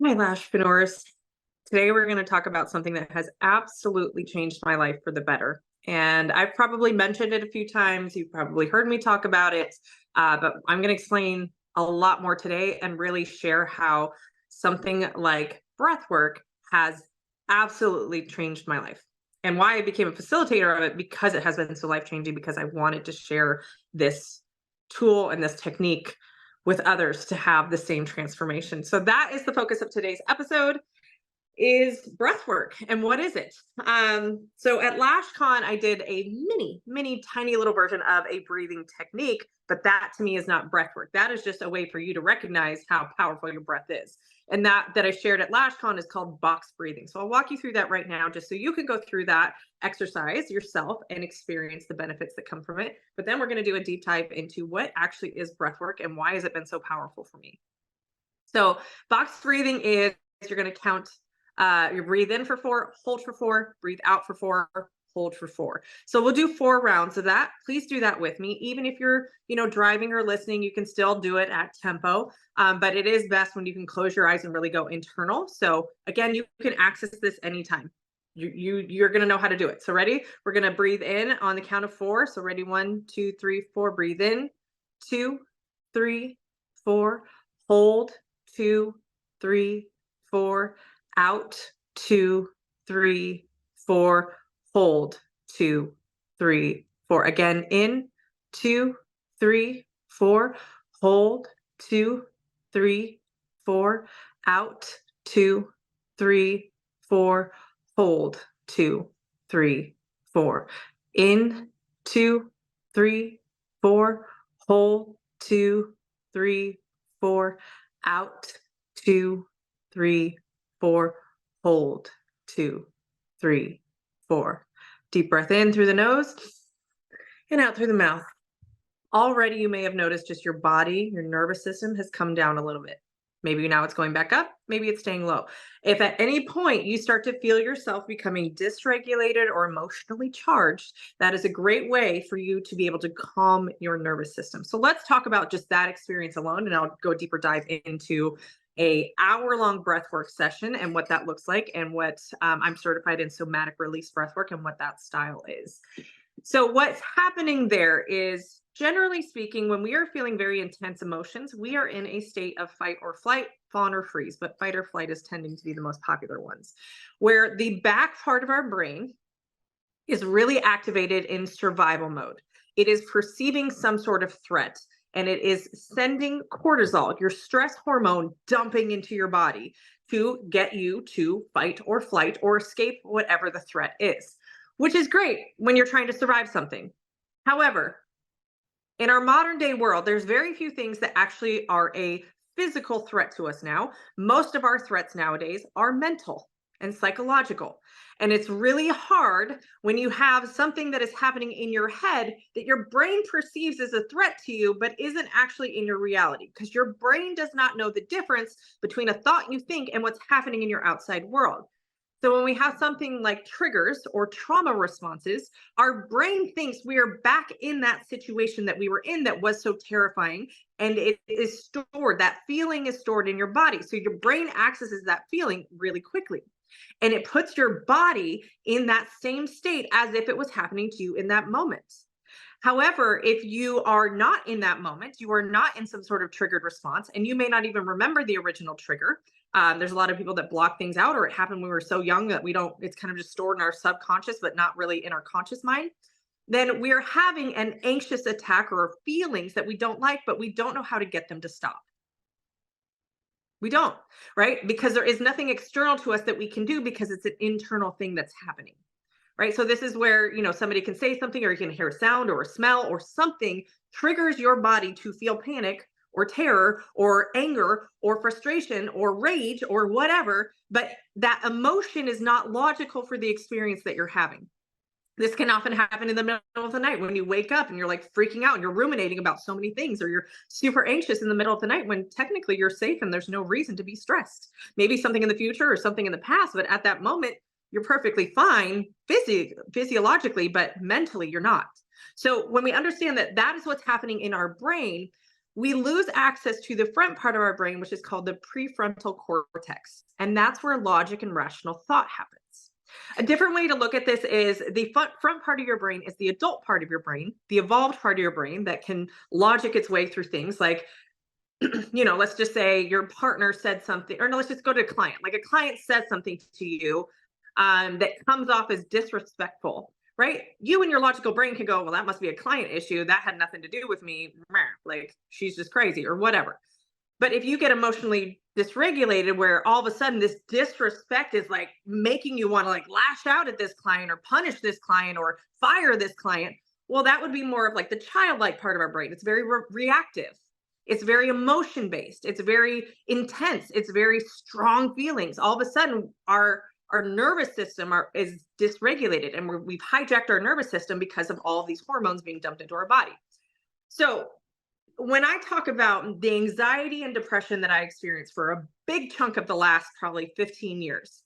Hi, Lashpreneurs. Today we're going to talk about something that has absolutely changed my life for the better. And I've probably mentioned it a few times. You've probably heard me talk about it, but I'm going to explain a lot more today and really share how something like breathwork has absolutely changed my life and why I became a facilitator of it, because it has been so life-changing, because I wanted to share this tool and this technique with others to have the same transformation. So that is the focus of today's episode, is breath work. And what is it? So at LashCon, I did a mini, tiny little version of a breathing technique, but that to me is not breath work. That is just a way for you to recognize how powerful your breath is. And that I shared at LashCon is called box breathing. So I'll walk you through that right now, just so you can go through that exercise yourself and experience the benefits that come from it. But then we're going to do a deep dive into what actually is breath work and why has it been so powerful for me. So box breathing is, you're going to count, you breathe in for 4, hold for 4, breathe out for 4, hold for 4. So we'll do 4 rounds of that. Please do that with me. Even if you're, driving or listening, you can still do it at tempo. But it is best when you can close your eyes and really go internal. So again, you can access this anytime. You're going to know how to do it. So ready? We're going to breathe in on the count of 4. So ready? 1, 2, 3, 4. Breathe in. 2, 3, 4. Hold. 2, 3, 4. Out. 2, 3, 4. Hold. 2, 3, 4. Again, in. 2, 3, 4. Hold. 2, 3, 4. Out. 2, 3, 4. Hold. 2, 3, 4. In. 2, 3, 4. Hold. 2, 3, 4. Out. 2, 3, 4. Hold. 2, 3, 4. Deep breath in through the nose and out through the mouth. Already you may have noticed just your body, your nervous system has come down a little bit. Maybe now it's going back up, maybe it's staying low. If at any point you start to feel yourself becoming dysregulated or emotionally charged, that is a great way for you to be able to calm your nervous system. So let's talk about just that experience alone, and I'll go deeper dive into a hour-long breathwork session and what that looks like, and what I'm certified in somatic release breathwork and what that style is. So what's happening there is, generally speaking, when we are feeling very intense emotions, we are in a state of fight or flight, fawn or freeze, but fight or flight is tending to be the most popular ones, where the back part of our brain is really activated in survival mode. It is perceiving some sort of threat, and it is sending cortisol, your stress hormone, dumping into your body to get you to fight or flight or escape whatever the threat is, which is great when you're trying to survive something. However, in our modern day world, there's very few things that actually are a physical threat to us now. Most of our threats nowadays are mental and psychological. And it's really hard when you have something that is happening in your head that your brain perceives as a threat to you, but isn't actually in your reality, because your brain does not know the difference between a thought you think and what's happening in your outside world. So when we have something like triggers or trauma responses, our brain thinks we are back in that situation that we were in that was so terrifying, and it is stored. That feeling is stored in your body. So your brain accesses that feeling really quickly, and it puts your body in that same state as if it was happening to you in that moment. However, if you are not in that moment, you are not in some sort of triggered response, and you may not even remember the original trigger. There's a lot of people that block things out, or it happened when we were so young that we don't, it's kind of just stored in our subconscious, but not really in our conscious mind. Then we're having an anxious attack or feelings that we don't like, but we don't know how to get them to stop. We don't, right? Because there is nothing external to us that we can do, because it's an internal thing that's happening. Right. So this is where, somebody can say something, or you can hear a sound or a smell or something triggers your body to feel panic or terror or anger or frustration or rage or whatever. But that emotion is not logical for the experience that you're having. This can often happen in the middle of the night when you wake up and you're like freaking out and you're ruminating about so many things, or you're super anxious in the middle of the night when technically you're safe and there's no reason to be stressed. Maybe something in the future or something in the past, but at that moment, you're perfectly fine physiologically, but mentally you're not. So when we understand that that is what's happening in our brain, we lose access to the front part of our brain, which is called the prefrontal cortex. And that's where logic and rational thought happens. A different way to look at this is the front part of your brain is the adult part of your brain, the evolved part of your brain that can logic its way through things like, let's just say your partner said something, or no, let's just go to a client. Like a client says something to you that comes off as disrespectful, right? You and your logical brain can go, well, that must be a client issue. That had nothing to do with me. Like she's just crazy or whatever. But if you get emotionally dysregulated, where all of a sudden this disrespect is like making you want to like lash out at this client or punish this client or fire this client, well, that would be more of like the childlike part of our brain. It's very reactive. It's very emotion based. It's very intense. It's very strong feelings. All of a sudden, our nervous system is dysregulated, and we've hijacked our nervous system because of all of these hormones being dumped into our body. So when I talk about the anxiety and depression that I experienced for a big chunk of the last probably 15 years,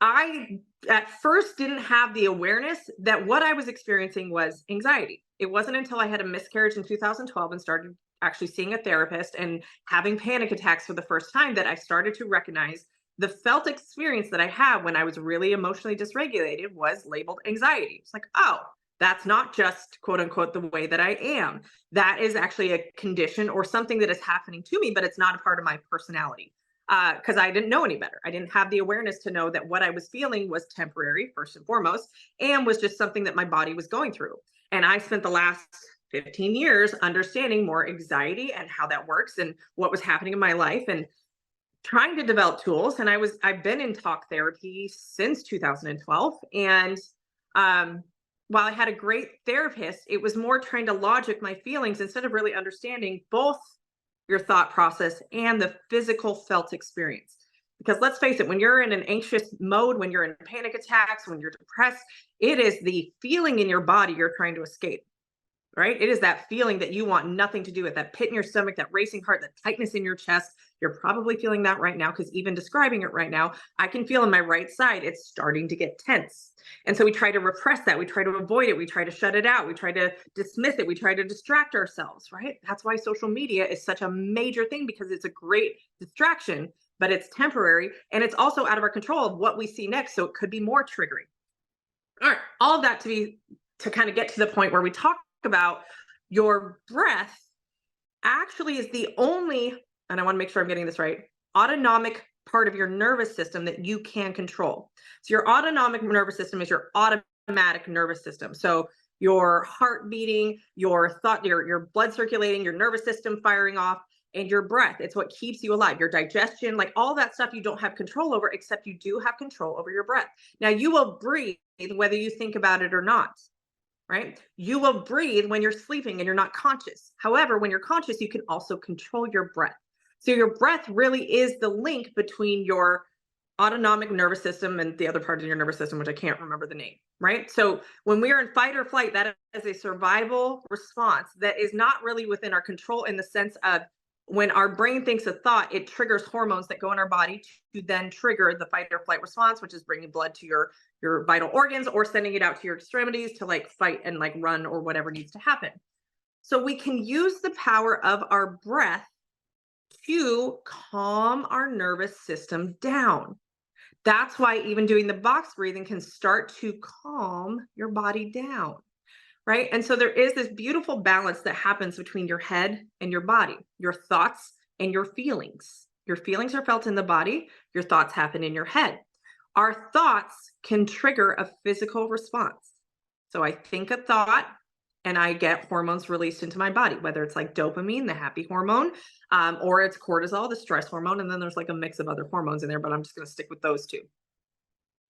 I at first didn't have the awareness that what I was experiencing was anxiety. It wasn't until I had a miscarriage in 2012 and started actually seeing a therapist and having panic attacks for the first time that I started to recognize the felt experience that I had when I was really emotionally dysregulated was labeled anxiety. It's like, oh, that's not just quote unquote the way that I am. That is actually a condition or something that is happening to me, but it's not a part of my personality. Because I didn't know any better. I didn't have the awareness to know that what I was feeling was temporary, first and foremost, and was just something that my body was going through. And I spent the last 15 years understanding more anxiety and how that works and what was happening in my life and trying to develop tools. And I've been in talk therapy since 2012. And while I had a great therapist, it was more trying to logic my feelings instead of really understanding both your thought process and the physical felt experience. Because let's face it, when you're in an anxious mode, when you're in panic attacks, when you're depressed, it is the feeling in your body you're trying to escape, right? It is that feeling that you want nothing to do with, that pit in your stomach, that racing heart, that tightness in your chest. You're probably feeling that right now because even describing it right now, I can feel in my right side, it's starting to get tense. And so we try to repress that. We try to avoid it. We try to shut it out. We try to dismiss it. We try to distract ourselves, right? That's why social media is such a major thing because it's a great distraction, but it's temporary. And it's also out of our control of what we see next. So it could be more triggering. All right. All of that to kind of get to the point where we talk about your breath actually is the only, and I want to make sure I'm getting this right, autonomic part of your nervous system that you can control. So your autonomic nervous system is your automatic nervous system. So your heart beating, your thought, your blood circulating, your nervous system firing off, and your breath. It's what keeps you alive. Your digestion, like all that stuff you don't have control over, except you do have control over your breath. Now you will breathe whether you think about it or not. Right? You will breathe when you're sleeping and you're not conscious. However, when you're conscious, you can also control your breath. So your breath really is the link between your autonomic nervous system and the other part of your nervous system, which I can't remember the name, right? So when we are in fight or flight, that is a survival response that is not really within our control in the sense of when our brain thinks a thought, it triggers hormones that go in our body to then trigger the fight or flight response, which is bringing blood to your vital organs or sending it out to your extremities to like fight and like run or whatever needs to happen. So we can use the power of our breath to calm our nervous system down. That's why even doing the box breathing can start to calm your body down, right? And so there is this beautiful balance that happens between your head and your body, your thoughts and your feelings. Your feelings are felt in the body, your thoughts happen in your head. Our thoughts can trigger a physical response. So I think a thought and I get hormones released into my body, whether it's like dopamine, the happy hormone, or it's cortisol, the stress hormone. And then there's like a mix of other hormones in there, but I'm just going to stick with those two.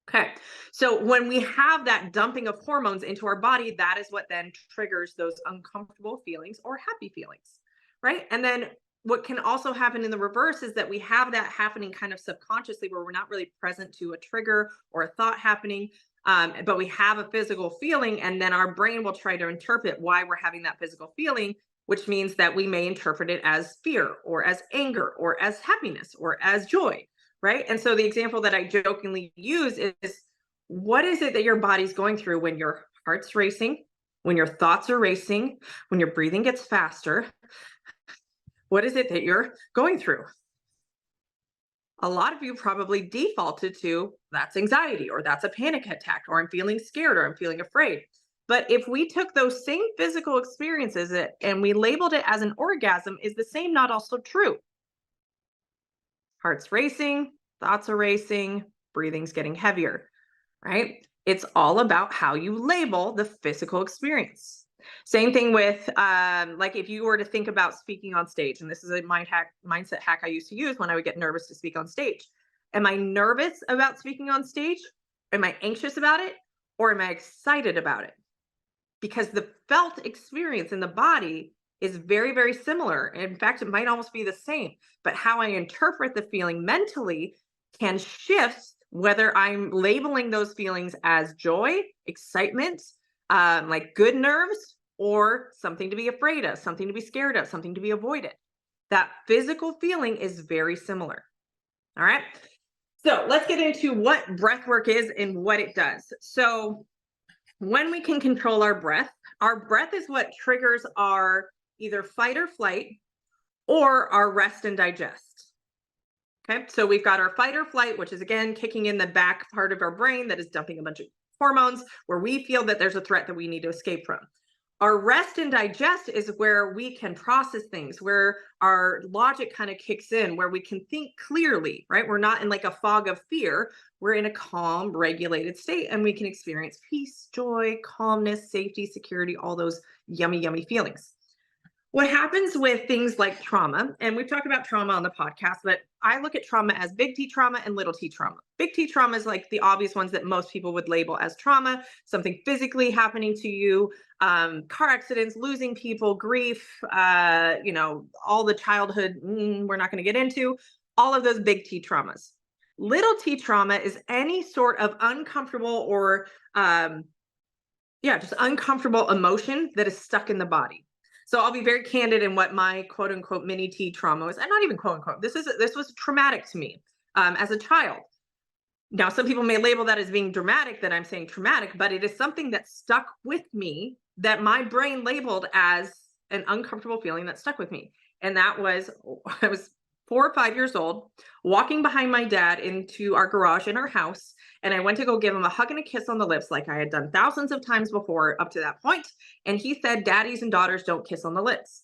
Okay. So when we have that dumping of hormones into our body, that is what then triggers those uncomfortable feelings or happy feelings, right? And then what can also happen in the reverse is that we have that happening kind of subconsciously where we're not really present to a trigger or a thought happening, but we have a physical feeling, and then our brain will try to interpret why we're having that physical feeling, which means that we may interpret it as fear or as anger or as happiness or as joy, right? And so the example that I jokingly use is, what is it that your body's going through when your heart's racing, when your thoughts are racing, when your breathing gets faster, what is it that you're going through? A lot of you probably defaulted to that's anxiety, or that's a panic attack, or I'm feeling scared, or I'm feeling afraid. But if we took those same physical experiences and we labeled it as an orgasm, is the same not also true? Heart's racing, thoughts are racing, breathing's getting heavier, right? It's all about how you label the physical experience. Same thing with like if you were to think about speaking on stage, and this is a mindset hack I used to use when I would get nervous to speak on stage. Am I nervous about speaking on stage? Am I anxious about it? Or am I excited about it? Because the felt experience in the body is very, very similar. In fact, it might almost be the same, but how I interpret the feeling mentally can shift whether I'm labeling those feelings as joy, excitement, like good nerves, or something to be afraid of, something to be scared of, something to be avoided. That physical feeling is very similar. All right. So let's get into what breath work is and what it does. So when we can control our breath is what triggers our either fight or flight or our rest and digest. Okay, so we've got our fight or flight, which is again kicking in the back part of our brain that is dumping a bunch of hormones where we feel that there's a threat that we need to escape from. Our rest and digest is where we can process things, where our logic kind of kicks in, where we can think clearly, right? We're not in like a fog of fear. We're in a calm, regulated state, and we can experience peace, joy, calmness, safety, security, all those yummy, yummy feelings. What happens with things like trauma, and we've talked about trauma on the podcast, but I look at trauma as big T trauma and little t trauma. Big T trauma is like the obvious ones that most people would label as trauma, something physically happening to you, car accidents, losing people, grief, all the childhood, we're not going to get into, all of those big T traumas. Little t trauma is any sort of uncomfortable or, just uncomfortable emotion that is stuck in the body. So I'll be very candid in what my quote unquote mini T trauma was, and not even quote unquote. This was traumatic to me as a child. Now, some people may label that as being dramatic, that I'm saying traumatic, but it is something that stuck with me that my brain labeled as an uncomfortable feeling that stuck with me. And that was, I was 4 or 5 years old, walking behind my dad into our garage in our house. And I went to go give him a hug and a kiss on the lips like I had done thousands of times before up to that point. And he said, daddies and daughters don't kiss on the lips.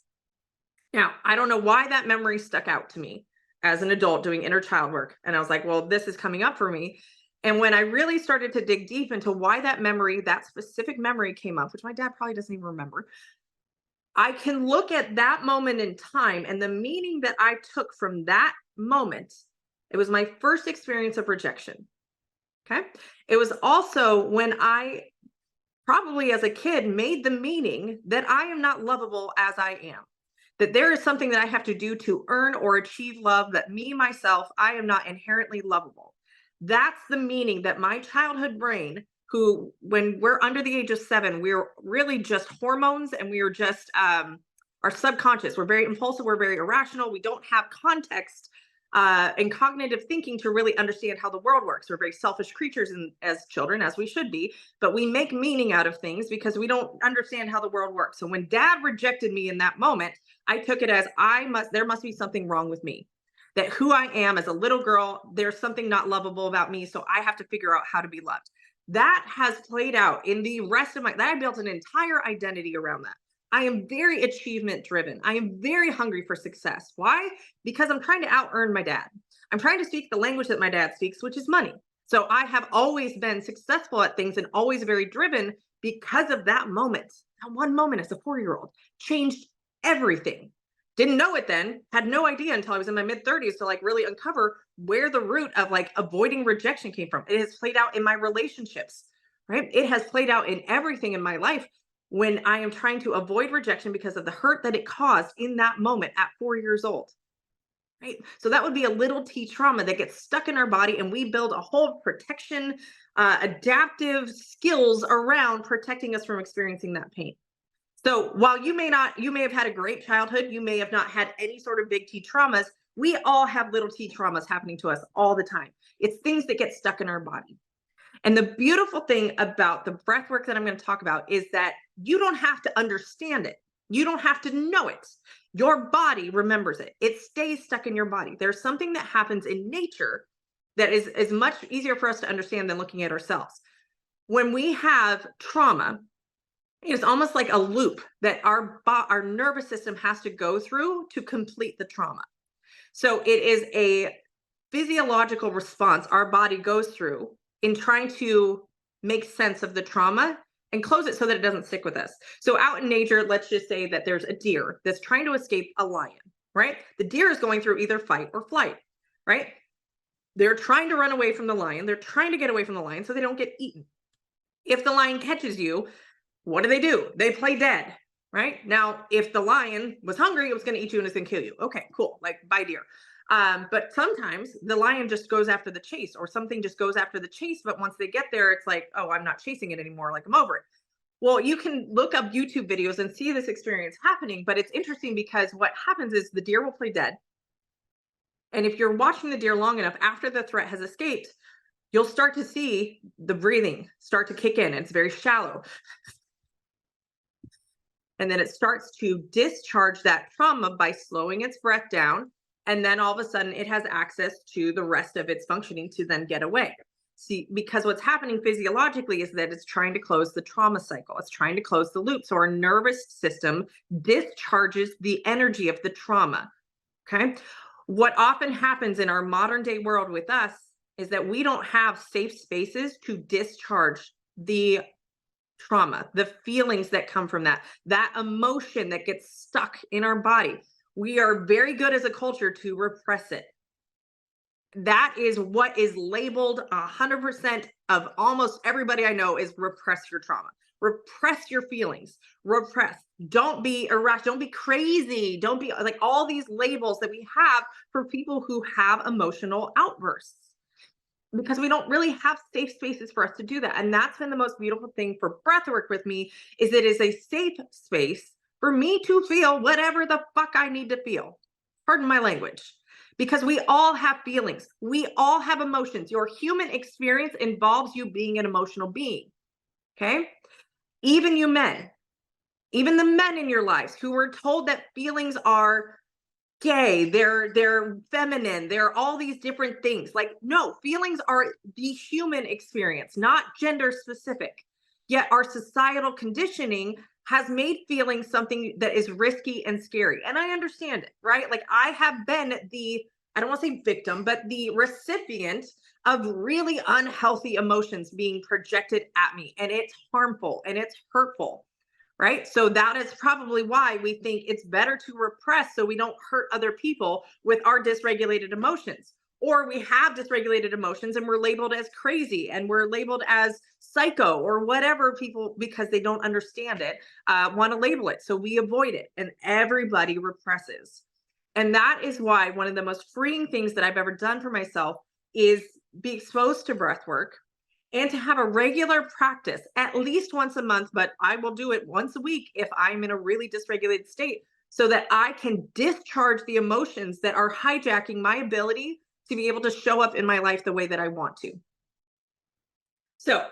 Now, I don't know why that memory stuck out to me as an adult doing inner child work. And I was like, well, this is coming up for me. And when I really started to dig deep into why that specific memory came up, which my dad probably doesn't even remember, I can look at that moment in time and the meaning that I took from that moment. It was my first experience of rejection. Okay. It was also when I probably as a kid made the meaning that I am not lovable as I am, that there is something that I have to do to earn or achieve love, that me, myself, I am not inherently lovable. That's the meaning that my childhood brain, who, when we're under the age of 7, we're really just hormones and we are just our subconscious. We're very impulsive. We're very irrational. We don't have context and cognitive thinking to really understand how the world works. We're very selfish creatures as children, as we should be, but we make meaning out of things because we don't understand how the world works. So when dad rejected me in that moment, I took it as there must be something wrong with me, that who I am as a little girl, there's something not lovable about me. So I have to figure out how to be loved. That has played out in the rest of that I built an entire identity around that. I am very achievement driven. I am very hungry for success. Why? Because I'm trying to out earn my dad. I'm trying to speak the language that my dad speaks, which is money. So I have always been successful at things and always very driven because of that moment. That one moment as a 4-year-old changed everything. Didn't know it then, had no idea until I was in my mid-30s to like really uncover where the root of like avoiding rejection came from. It has played out in my relationships, right? It has played out in everything in my life when I am trying to avoid rejection because of the hurt that it caused in that moment at 4 years old, right? So that would be a little T trauma that gets stuck in our body, and we build a whole protection, adaptive skills around protecting us from experiencing that pain. So while you may have had a great childhood, you may have not had any sort of big T traumas, we all have little T traumas happening to us all the time. It's things that get stuck in our body. And the beautiful thing about the breath work that I'm going to talk about is that you don't have to understand it. You don't have to know it. Your body remembers it. It stays stuck in your body. There's something that happens in nature that is much easier for us to understand than looking at ourselves. When we have trauma, it's almost like a loop that our nervous system has to go through to complete the trauma. So it is a physiological response our body goes through in trying to make sense of the trauma and close it so that it doesn't stick with us. So out in nature, let's just say that there's a deer that's trying to escape a lion, right? The deer is going through either fight or flight, right? They're trying to run away from the lion. They're trying to get away from the lion so they don't get eaten. If the lion catches you, what do? They play dead, right? Now, if the lion was hungry, it was going to eat you and it's going to kill you. Okay, cool. Like, bye, deer. But sometimes the lion just goes after the chase, or something just goes after the chase. But once they get there, it's like, oh, I'm not chasing it anymore. Like, I'm over it. Well, you can look up YouTube videos and see this experience happening. But it's interesting because what happens is the deer will play dead. And if you're watching the deer long enough after the threat has escaped, you'll start to see the breathing start to kick in. It's very shallow. And then it starts to discharge that trauma by slowing its breath down. And then all of a sudden it has access to the rest of its functioning to then get away. See, because what's happening physiologically is that it's trying to close the trauma cycle. It's trying to close the loop. So our nervous system discharges the energy of the trauma. Okay. What often happens in our modern day world with us is that we don't have safe spaces to discharge the trauma, the feelings that come from that emotion that gets stuck in our body. We are very good as a culture to repress it. That is what is labeled 100% of almost everybody I know is repress your trauma. Repress your feelings. Repress. Don't be irrational. Don't be crazy. Don't be like all these labels that we have for people who have emotional outbursts, because we don't really have safe spaces for us to do that. And that's been the most beautiful thing for breathwork with me, is it is a safe space for me to feel whatever the fuck I need to feel. Pardon my language. Because we all have feelings. We all have emotions. Your human experience involves you being an emotional being. Okay? Even you men, even the men in your lives who were told that feelings are gay, they're feminine, they're all these different things. Like, no, feelings are the human experience, not gender specific. Yet our societal conditioning has made feelings something that is risky and scary. And I understand it, right? Like, I have been I don't want to say victim, but the recipient of really unhealthy emotions being projected at me. And it's harmful and it's hurtful. Right. So that is probably why we think it's better to repress so we don't hurt other people with our dysregulated emotions. Or we have dysregulated emotions and we're labeled as crazy and we're labeled as psycho or whatever people, because they don't understand it, want to label it. So we avoid it, and everybody represses. And that is why one of the most freeing things that I've ever done for myself is be exposed to breath work, and to have a regular practice at least once a month, but I will do it once a week if I'm in a really dysregulated state, so that I can discharge the emotions that are hijacking my ability to be able to show up in my life the way that I want to. So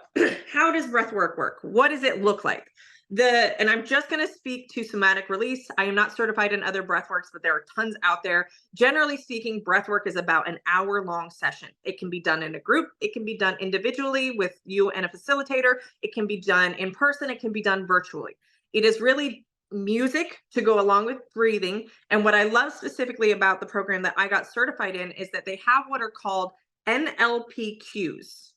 how does breath work? What does it look like? And I'm just going to speak to somatic release. I am not certified in other breath works, but there are tons out there. Generally speaking, breath work is about an hour-long session. It can be done in a group. It can be done individually with you and a facilitator. It can be done in person. It can be done virtually. It is really music to go along with breathing. And what I love specifically about the program that I got certified in is that they have what are called NLP cues.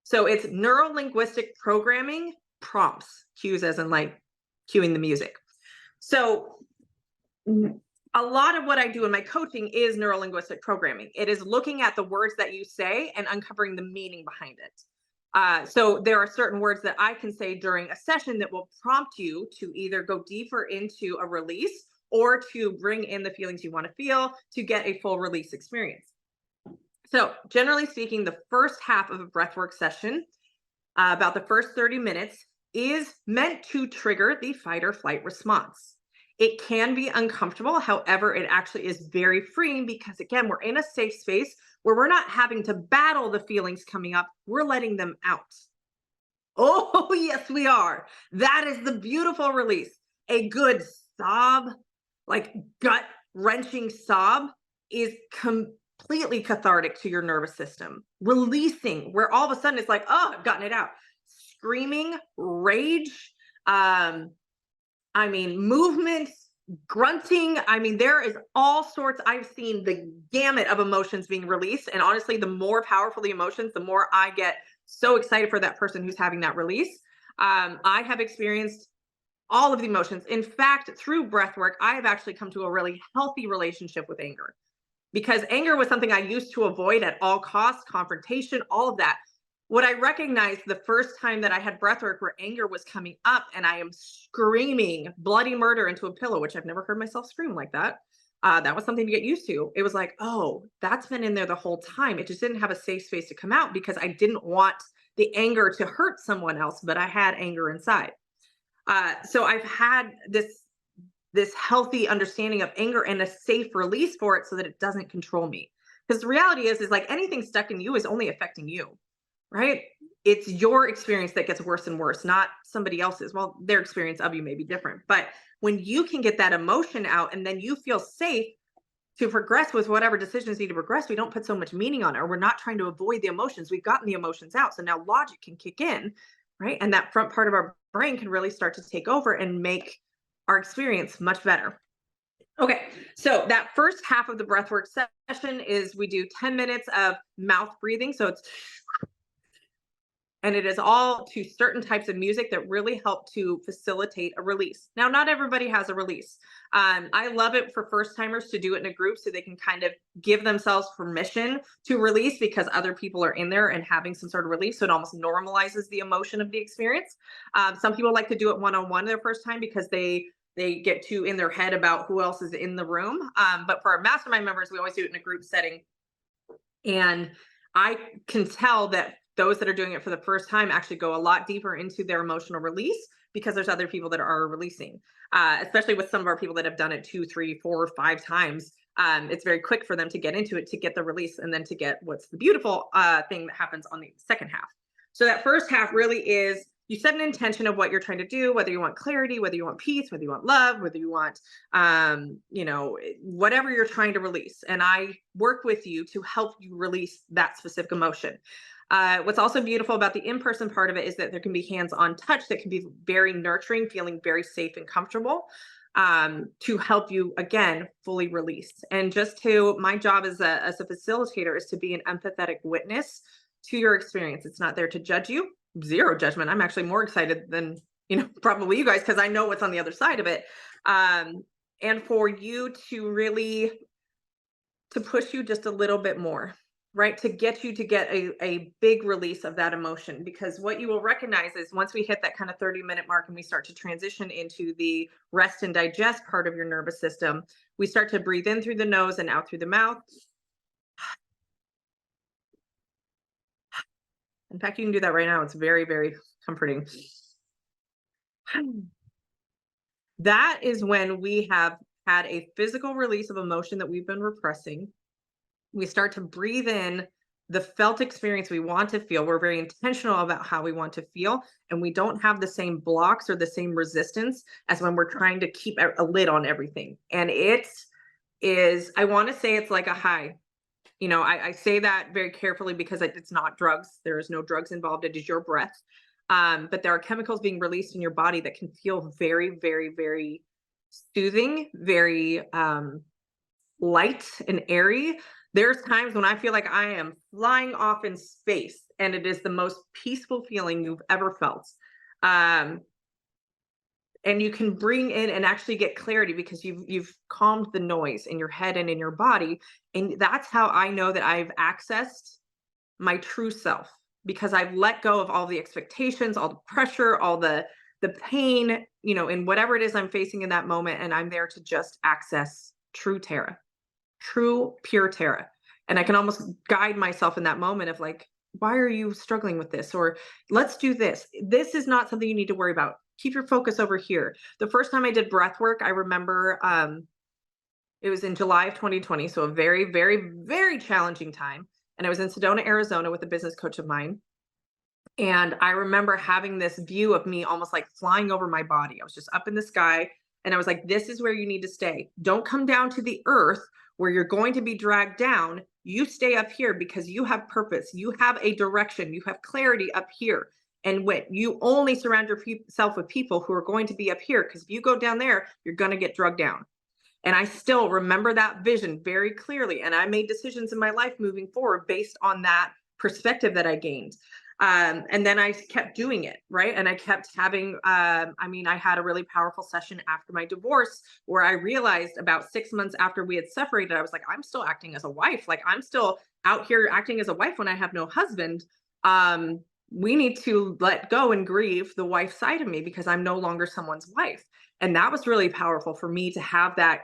So it's neuro-linguistic programming prompts, cues as in like cueing the music. So a lot of what I do in my coaching is neuro-linguistic programming. It is looking at the words that you say and uncovering the meaning behind it. So there are certain words that I can say during a session that will prompt you to either go deeper into a release or to bring in the feelings you want to feel to get a full release experience. So generally speaking, the first half of a breathwork session, about the first 30 minutes, is meant to trigger the fight or flight response. It can be uncomfortable. However, it actually is very freeing because, again, we're in a safe space where we're not having to battle the feelings coming up. We're letting them out. Oh, yes, we are. That is the beautiful release. A good sob, like gut wrenching sob, is completely cathartic to your nervous system. Releasing, where all of a sudden it's like, oh, I've gotten it out. Screaming, rage, I mean, movement, grunting. I mean, there is all sorts. I've seen the gamut of emotions being released. And honestly, the more powerful the emotions, the more I get so excited for that person who's having that release. I have experienced all of the emotions. In fact, through breath work, I have actually come to a really healthy relationship with anger, because anger was something I used to avoid at all costs, confrontation, all of that. What I recognized the first time that I had breathwork where anger was coming up and I am screaming bloody murder into a pillow, which I've never heard myself scream like that. That was something to get used to. It was like, oh, that's been in there the whole time. It just didn't have a safe space to come out because I didn't want the anger to hurt someone else, but I had anger inside. So I've had this healthy understanding of anger and a safe release for it so that it doesn't control me. Because the reality is like anything stuck in you is only affecting you, right? It's your experience that gets worse and worse, not somebody else's. Well, their experience of you may be different. But when you can get that emotion out and then you feel safe to progress with whatever decisions need to progress, we don't put so much meaning on it, or we're not trying to avoid the emotions. We've gotten the emotions out. So now logic can kick in, right? And that front part of our brain can really start to take over and make our experience much better. Okay, so that first half of the breathwork session is we do 10 minutes of mouth breathing. So it's, and it is all to certain types of music that really help to facilitate a release. Now, not everybody has a release. I love it for first timers to do it in a group so they can kind of give themselves permission to release because other people are in there and having some sort of release. So it almost normalizes the emotion of the experience. Some people like to do it one-on-one their first time because they get too in their head about who else is in the room. But for our mastermind members, we always do it in a group setting. And I can tell that those that are doing it for the first time actually go a lot deeper into their emotional release because there's other people that are releasing, especially with some of our people that have done it 2, 3, 4, 5 times. It's very quick for them to get into it, to get the release, and then to get what's the beautiful thing that happens on the second half. So that first half really is you set an intention of what you're trying to do, whether you want clarity, whether you want peace, whether you want love, whether you want, whatever you're trying to release. And I work with you to help you release that specific emotion. What's also beautiful about the in-person part of it is that there can be hands-on touch that can be very nurturing, feeling very safe and comfortable, to help you, again, fully release. And my job as a facilitator is to be an empathetic witness to your experience. It's not there to judge you. Zero judgment. I'm actually more excited than, probably you guys, because I know what's on the other side of it. And for you to really, to push you just a little bit more, right? To get you to get a big release of that emotion, because what you will recognize is once we hit that kind of 30-minute mark and we start to transition into the rest and digest part of your nervous system, we start to breathe in through the nose and out through the mouth. In fact, you can do that right now. It's very, very comforting. That is when we have had a physical release of emotion that we've been repressing. We start to breathe in the felt experience we want to feel. We're very intentional about how we want to feel, and we don't have the same blocks or the same resistance as when we're trying to keep a lid on everything. And it is, I want to say it's like a high. I say that very carefully because it's not drugs. There is no drugs involved. It is your breath. But there are chemicals being released in your body that can feel very, very, very soothing, very light and airy. There's times when I feel like I am flying off in space, and it is the most peaceful feeling you've ever felt. And you can bring in and actually get clarity because you've calmed the noise in your head and in your body. And that's how I know that I've accessed my true self, because I've let go of all the expectations, all the pressure, all the pain, in whatever it is I'm facing in that moment. And I'm there to just access true Tara, true, pure Tara. And I can almost guide myself in that moment of like, why are you struggling with this? Or let's do this. This is not something you need to worry about. Keep your focus over here. The first time I did breath work, I remember it was in July of 2020. So a very, very, very challenging time. And I was in Sedona, Arizona with a business coach of mine. And I remember having this view of me almost like flying over my body. I was just up in the sky and I was like, this is where you need to stay. Don't come down to the earth where you're going to be dragged down. You stay up here because you have purpose. You have a direction. You have clarity up here. And when you only surround yourself with people who are going to be up here, because if you go down there, you're going to get drugged down. And I still remember that vision very clearly. And I made decisions in my life moving forward based on that perspective that I gained. And then I kept doing it, right? And I kept having, I had a really powerful session after my divorce where I realized about 6 months after we had separated, I was like, I'm still acting as a wife. Like I'm still out here acting as a wife when I have no husband. We need to let go and grieve the wife side of me because I'm no longer someone's wife. And that was really powerful for me to have that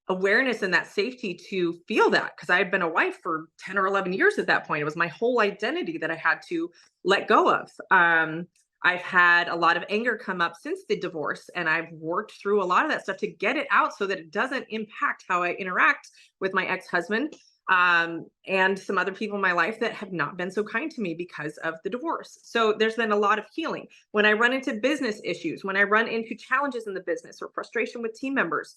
awareness and that safety to feel that, because I had been a wife for 10 or 11 years at that point. It was my whole identity that I had to let go of. I've had a lot of anger come up since the divorce, and I've worked through a lot of that stuff to get it out so that it doesn't impact how I interact with my ex-husband and some other people in my life that have not been so kind to me because of the divorce. So there's been a lot of healing. When I run into business issues, when I run into challenges in the business or frustration with team members,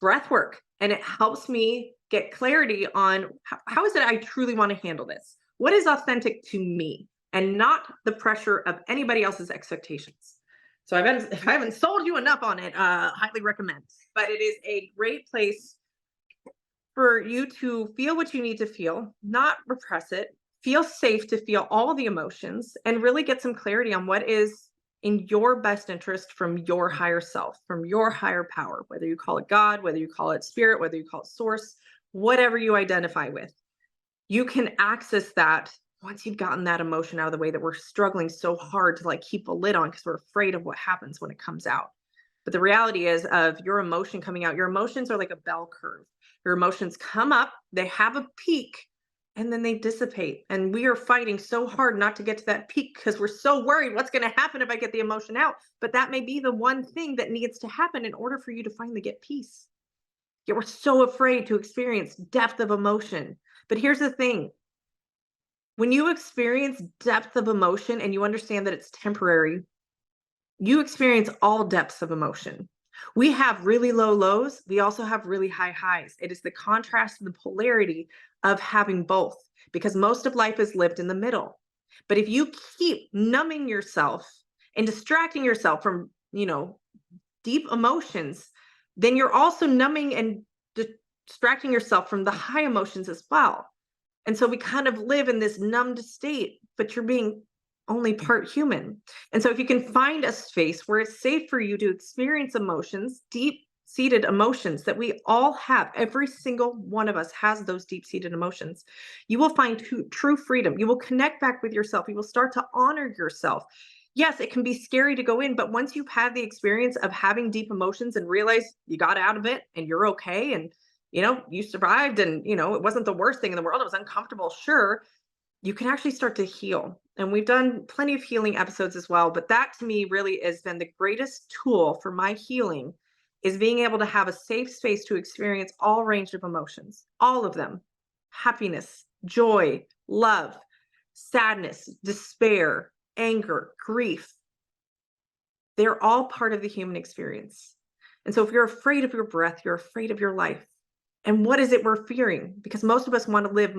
breath work, and it helps me get clarity on how is it I truly want to handle this? What is authentic to me and not the pressure of anybody else's expectations? So if I haven't sold you enough on it, highly recommend. But it is a great place for you to feel what you need to feel, not repress it, feel safe to feel all the emotions, and really get some clarity on what is in your best interest from your higher self, from your higher power, whether you call it God, whether you call it spirit, whether you call it source, whatever you identify with. You can access that once you've gotten that emotion out of the way that we're struggling so hard to like keep a lid on because we're afraid of what happens when it comes out. But the reality is of your emotion coming out, your emotions are like a bell curve. Your emotions come up, they have a peak, and then they dissipate. And we are fighting so hard not to get to that peak because we're so worried what's going to happen if I get the emotion out. But that may be the one thing that needs to happen in order for you to finally get peace. Yet we're so afraid to experience depth of emotion. But here's the thing. When you experience depth of emotion and you understand that it's temporary, you experience all depths of emotion. We have really low lows. We also have really high highs. It is the contrast and the polarity of having both, because most of life is lived in the middle. But if you keep numbing yourself and distracting yourself from, deep emotions, then you're also numbing and distracting yourself from the high emotions as well. And so we kind of live in this numbed state, but you're being only part human. And so if you can find a space where it's safe for you to experience emotions, deep-seated emotions that we all have, every single one of us has those deep-seated emotions, you will find true freedom. You will connect back with yourself. You will start to honor yourself. Yes, it can be scary to go in, but once you've had the experience of having deep emotions and realize you got out of it and you're okay and you survived and it wasn't the worst thing in the world, it was uncomfortable, sure, you can actually start to heal. And we've done plenty of healing episodes as well, but that to me really has been the greatest tool for my healing, is being able to have a safe space to experience all range of emotions, all of them: happiness, joy, love, sadness, despair, anger, grief. They're all part of the human experience. And so if you're afraid of your breath, you're afraid of your life. And what is it we're fearing? Because most of us want to live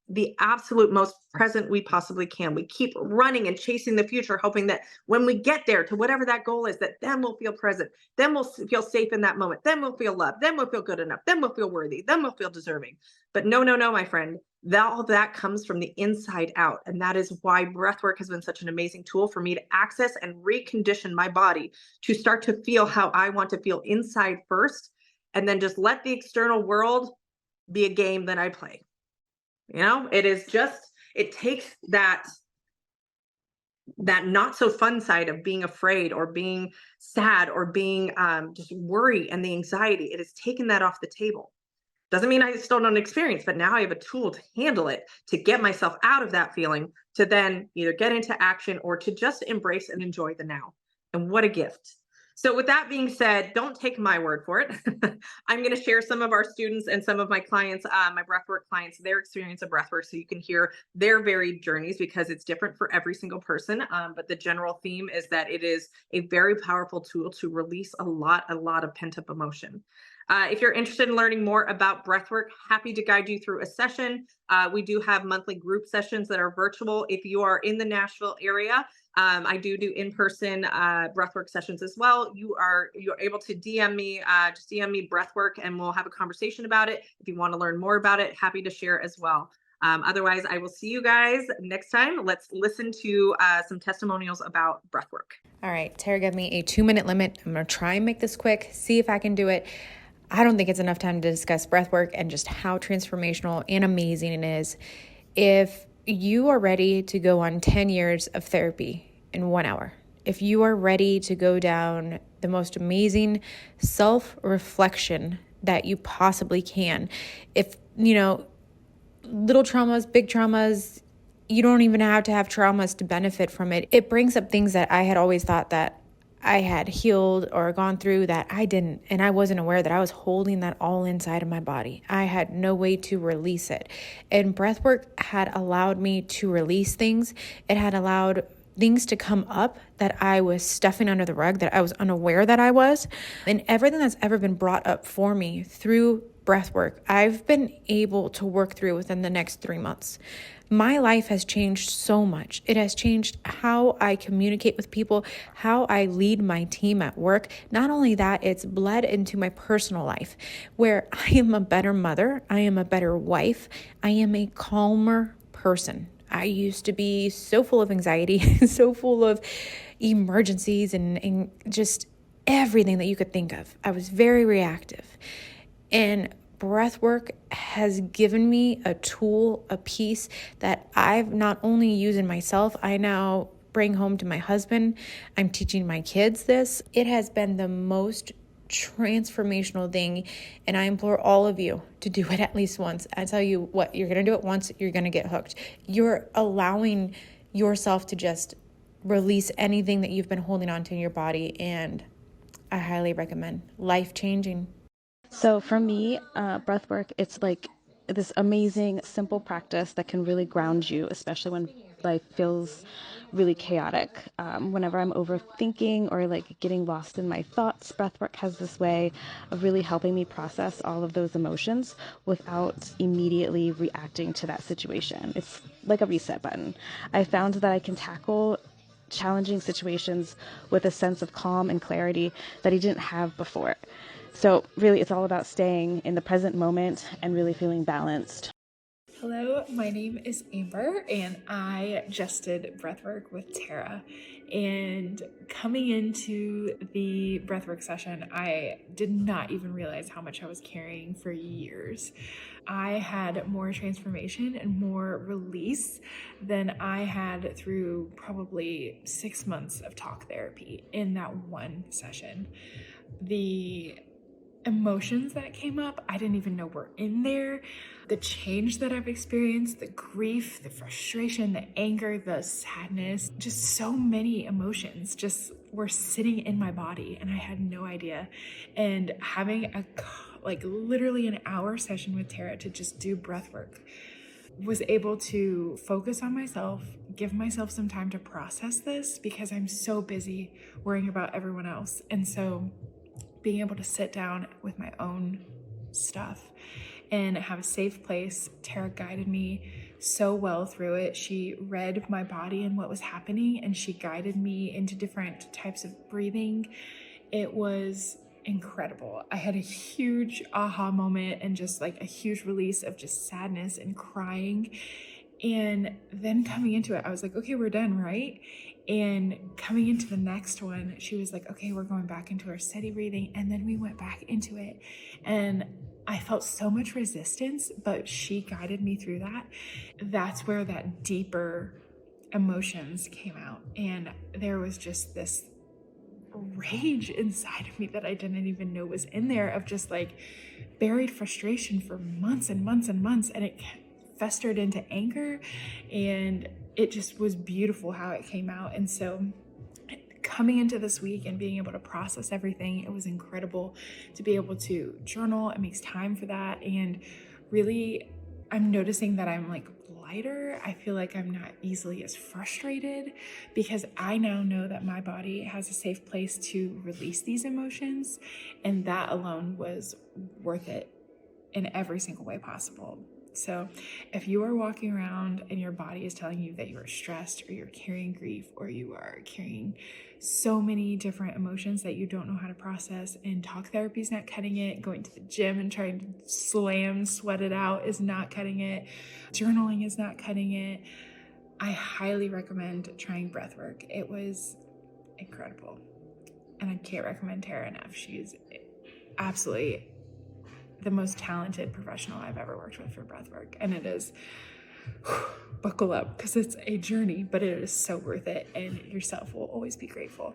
the absolute most present we possibly can. We keep running and chasing the future, hoping that when we get there to whatever that goal is, that then we'll feel present, then we'll feel safe in that moment, then we'll feel loved, then we'll feel good enough, then we'll feel worthy, then we'll feel deserving. But no, my friend, all that comes from the inside out. And that is why breathwork has been such an amazing tool for me to access and recondition my body to start to feel how I want to feel inside first, and then just let the external world be a game that I play. It takes that not so fun side of being afraid or being sad or being just worry and the anxiety. It has taken that off the table. Doesn't mean I still don't experience, but now I have a tool to handle it, to get myself out of that feeling, to then either get into action or to just embrace and enjoy the now. And what a gift. So with that being said, don't take my word for it. I'm going to share some of our students and some of my clients, my breathwork clients, their experience of breathwork, so you can hear their varied journeys because it's different for every single person. But the general theme is that it is a very powerful tool to release a lot of pent up emotion. If you're interested in learning more about breathwork, happy to guide you through a session. We do have monthly group sessions that are virtual. If you are in the Nashville area, I do in-person breathwork sessions as well. You're able to DM me, just DM me breathwork, and we'll have a conversation about it. If you want to learn more about it, happy to share as well. Otherwise, I will see you guys next time. Let's listen to some testimonials about breathwork. All right, Tara gave me a 2-minute limit. I'm going to try and make this quick, see if I can do it. I don't think it's enough time to discuss breathwork and just how transformational and amazing it is. If you are ready to go on 10 years of therapy in 1 hour, if you are ready to go down the most amazing self-reflection that you possibly can, if, little traumas, big traumas, you don't even have to have traumas to benefit from it. It brings up things that I had always thought that I had healed or gone through that I didn't. And I wasn't aware that I was holding that all inside of my body. I had no way to release it. And breathwork had allowed me to release things. It had allowed things to come up that I was stuffing under the rug, that I was unaware that I was. And everything that's ever been brought up for me through breathwork, I've been able to work through within the next 3 months. My life has changed so much. It has changed how I communicate with people, how I lead my team at work. Not only that, it's bled into my personal life, where I am a better mother, I am a better wife, I am a calmer person. I used to be so full of anxiety, so full of emergencies and just everything that you could think of. I was very reactive. And breathwork has given me a tool, a piece that I've not only used in myself, I now bring home to my husband. I'm teaching my kids this. It has been the most transformational thing, and I implore all of you to do it at least once. I tell you what, you're going to do it once, you're going to get hooked. You're allowing yourself to just release anything that you've been holding on to in your body, and I highly recommend. Life-changing. So for me, breathwork, it's like this amazing, simple practice that can really ground you, especially when life feels really chaotic. Whenever I'm overthinking or like getting lost in my thoughts, breathwork has this way of really helping me process all of those emotions without immediately reacting to that situation. It's like a reset button. I found that I can tackle challenging situations with a sense of calm and clarity that I didn't have before. So really, it's all about staying in the present moment and really feeling balanced. Hello, my name is Amber, and I just did breathwork with Tara. And coming into the breathwork session, I did not even realize how much I was carrying for years. I had more transformation and more release than I had through probably 6 months of talk therapy in that one session. The emotions that came up, I didn't even know were in there. The change that I've experienced, the grief, the frustration, the anger, the sadness, just so many emotions just were sitting in my body and I had no idea. And having literally an hour session with Tara to just do breath work, was able to focus on myself, give myself some time to process this because I'm so busy worrying about everyone else. And so being able to sit down with my own stuff and have a safe place. Tara guided me so well through it. She read my body and what was happening, and she guided me into different types of breathing. It was incredible. I had a huge aha moment and just like a huge release of just sadness and crying. And then coming into it, I was like, okay, we're done, right? And coming into the next one, she was like, okay, we're going back into our steady breathing. And then we went back into it. And I felt so much resistance, but she guided me through that. That's where that deeper emotions came out. And there was just this rage inside of me that I didn't even know was in there, of just like buried frustration for months and months and months. And it festered into anger, and it just was beautiful how it came out. And so coming into this week and being able to process everything, it was incredible to be able to journal. It makes time for that. And really, I'm noticing that I'm like lighter. I feel like I'm not easily as frustrated because I now know that my body has a safe place to release these emotions. And that alone was worth it in every single way possible. So if you are walking around and your body is telling you that you are stressed or you're carrying grief or you are carrying so many different emotions that you don't know how to process, and talk therapy is not cutting it, going to the gym and trying to sweat it out is not cutting it, journaling is not cutting it, I highly recommend trying breathwork. It was incredible. And I can't recommend Tara enough. She is absolutely the most talented professional I've ever worked with for breathwork. And it is, buckle up, because it's a journey, but it is so worth it. And yourself will always be grateful.